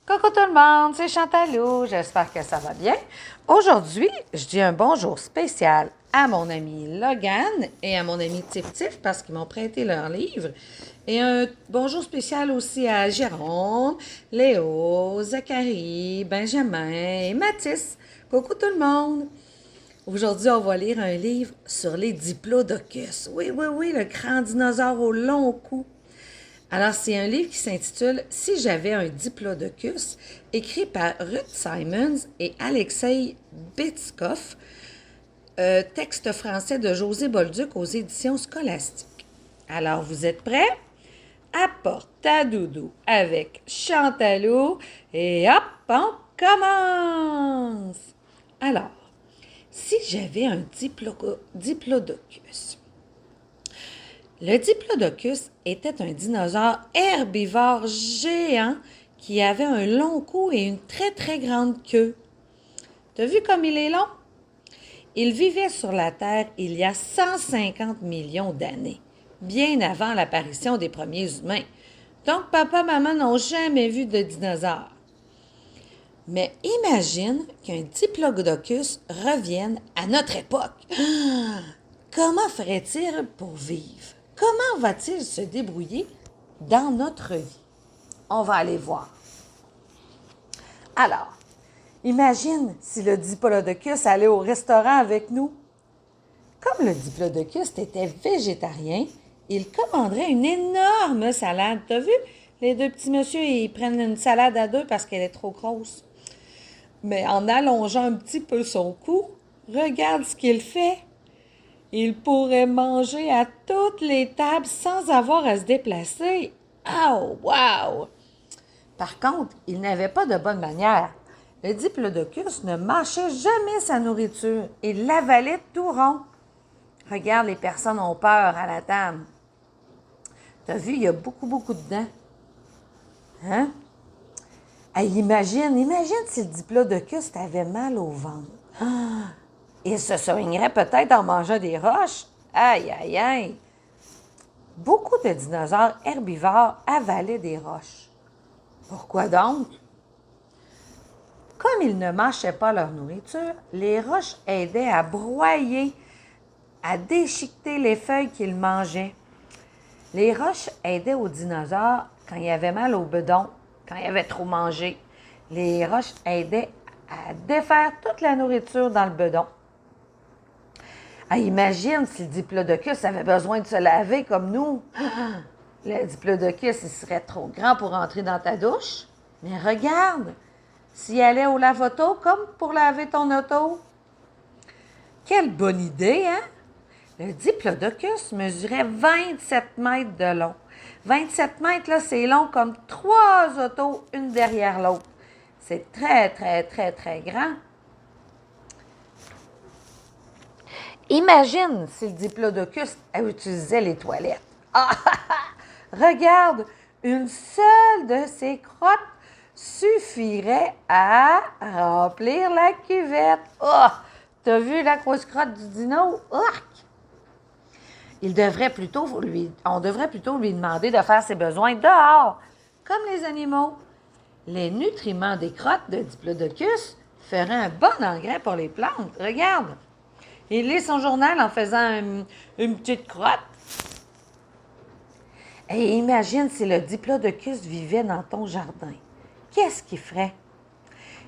Coucou tout le monde, c'est Chantalou, j'espère que ça va bien. Aujourd'hui, je dis un bonjour spécial à mon ami Logan et à mon ami Tif Tif parce qu'ils m'ont prêté leur livre. Et un bonjour spécial aussi à Jérôme, Léo, Zachary, Benjamin et Mathis. Coucou tout le monde! Aujourd'hui, on va lire un livre sur les diplodocus. Oui, oui, oui, le grand dinosaure au long cou. Alors, c'est un livre qui s'intitule « Si j'avais un diplodocus », écrit par Ruth Simons et Alexei Bitskov, texte français de José Bolduc aux éditions Scolastiques. Alors, vous êtes prêts? Apporte ta doudou avec Chantalou et hop, on commence! Alors, si j'avais un diplodocus. Le diplodocus était un dinosaure herbivore géant qui avait un long cou et une très très grande queue. T'as vu comme il est long? Il vivait sur la Terre il y a 150 millions d'années, bien avant l'apparition des premiers humains. Donc papa et maman n'ont jamais vu de dinosaure. Mais imagine qu'un diplodocus revienne à notre époque. Comment ferait-il pour vivre? Comment va-t-il se débrouiller dans notre vie? On va aller voir. Alors, imagine si le diplodocus allait au restaurant avec nous. Comme le diplodocus était végétarien, il commanderait une énorme salade. T'as vu? Les deux petits messieurs, ils prennent une salade à deux parce qu'elle est trop grosse. Mais en allongeant un petit peu son cou, regarde ce qu'il fait. Il pourrait manger à toutes les tables sans avoir à se déplacer. Oh, wow! Par contre, il n'avait pas de bonne manière. Le diplodocus ne mâchait jamais sa nourriture. Il l'avalait tout rond. Regarde, les personnes ont peur à la table. T'as vu, il y a beaucoup de dents. Hein? Hey, imagine si le diplodocus avait mal au ventre. Ah! Il se soignerait peut-être en mangeant des roches. Aïe, aïe, aïe! Beaucoup de dinosaures herbivores avalaient des roches. Pourquoi donc? Comme ils ne mâchaient pas leur nourriture, les roches aidaient à broyer, à déchiqueter les feuilles qu'ils mangeaient. Les roches aidaient aux dinosaures quand il y avait mal au bedon, quand il y avait trop mangé. Les roches aidaient à défaire toute la nourriture dans le bedon. Ah, imagine si le diplodocus avait besoin de se laver comme nous. Le diplodocus, il serait trop grand pour entrer dans ta douche. Mais regarde, s'il allait au lave-auto comme pour laver ton auto. Quelle bonne idée, hein? Le diplodocus mesurait 27 mètres de long. 27 mètres, là, c'est long comme 3 autos, une derrière l'autre. C'est très, très, très, très grand. Imagine si le diplodocus utilisait les toilettes. Ah! Regarde, une seule de ses crottes suffirait à remplir la cuvette. Oh! T'as vu la grosse crotte du dino? Urk! On devrait plutôt lui demander de faire ses besoins dehors, comme les animaux. Les nutriments des crottes de diplodocus feraient un bon engrais pour les plantes. Regarde! Il lit son journal en faisant une petite crotte. Et imagine si le diplodocus vivait dans ton jardin. Qu'est-ce qu'il ferait?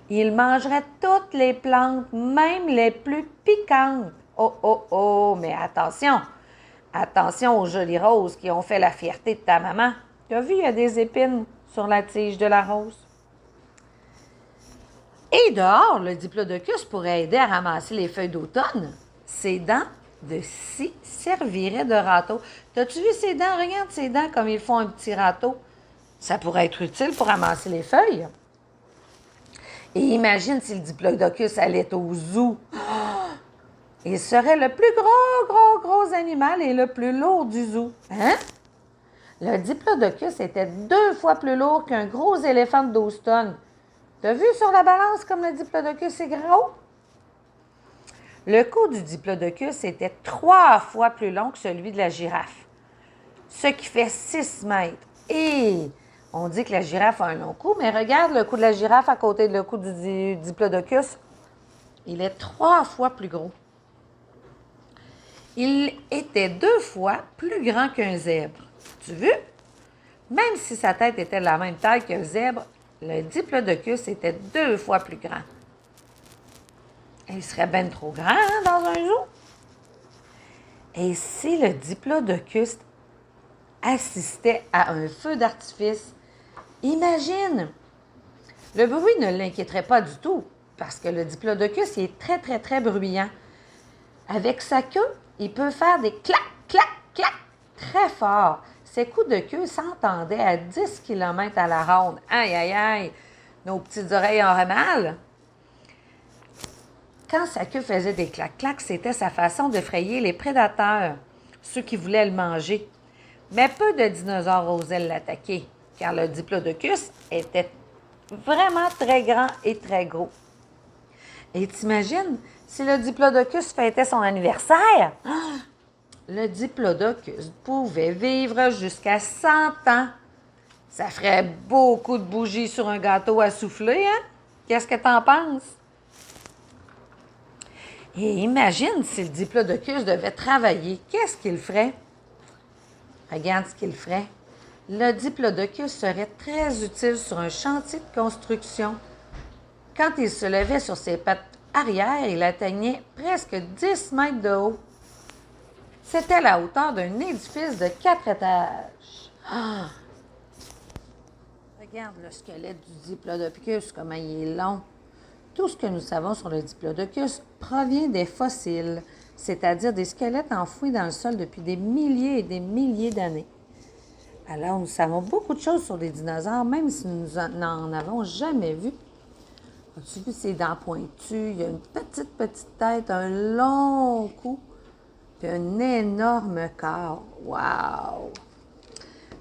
Il mangerait toutes les plantes, même les plus piquantes. Oh, oh, oh, mais attention! Attention aux jolies roses qui ont fait la fierté de ta maman. Tu as vu, il y a des épines sur la tige de la rose. Et dehors, le diplodocus pourrait aider à ramasser les feuilles d'automne. Ses dents de scie serviraient de râteau. T'as-tu vu ses dents? Regarde ses dents comme ils font un petit râteau. Ça pourrait être utile pour ramasser les feuilles. Et imagine si le diplodocus allait au zoo. Il serait le plus gros animal et le plus lourd du zoo. Hein? Le diplodocus était 2 fois plus lourd qu'un gros éléphant de 12 tonnes. T'as vu sur la balance comme le diplodocus est gros? Le cou du diplodocus était 3 fois plus long que celui de la girafe, ce qui fait 6 mètres. Et On dit que la girafe a un long cou, mais regarde le cou de la girafe à côté de le cou du diplodocus. Il est 3 fois plus gros. Il était 2 fois plus grand qu'un zèbre. Tu veux? Même si sa tête était de la même taille qu'un zèbre, le diplodocus était 2 fois plus grand. Il serait bien trop grand dans un zoo. Et si le diplodocus assistait à un feu d'artifice, imagine! Le bruit ne l'inquiéterait pas du tout, parce que le diplodocus il est très, très, très bruyant. Avec sa queue, il peut faire des clac, clac, clac très fort. Ses coups de queue s'entendaient à 10 km à la ronde. Aïe, aïe, aïe! Nos petites oreilles auraient mal. Quand sa queue faisait des clac-clacs, c'était sa façon de frayer les prédateurs, ceux qui voulaient le manger. Mais peu de dinosaures osaient l'attaquer, car le diplodocus était vraiment très grand et très gros. Et t'imagines, si le diplodocus fêtait son anniversaire, le diplodocus pouvait vivre jusqu'à 100 ans. Ça ferait beaucoup de bougies sur un gâteau à souffler, hein? Qu'est-ce que t'en penses? Et imagine si le diplodocus devait travailler, qu'est-ce qu'il ferait? Regarde ce qu'il ferait. Le diplodocus serait très utile sur un chantier de construction. Quand il se levait sur ses pattes arrière, il atteignait presque 10 mètres de haut. C'était la hauteur d'un édifice de 4 étages. Ah! Regarde le squelette du diplodocus, comment il est long. Tout ce que nous savons sur le diplodocus provient des fossiles, c'est-à-dire des squelettes enfouis dans le sol depuis des milliers et des milliers d'années. Alors, nous savons beaucoup de choses sur les dinosaures, même si nous n'en avons jamais vu. As-tu vu ses dents pointues? Il y a une petite, petite tête, un long cou, puis un énorme corps. Wow!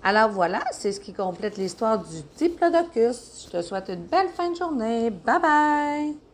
Alors voilà, c'est ce qui complète l'histoire du diplodocus. Je te souhaite une belle fin de journée. Bye bye!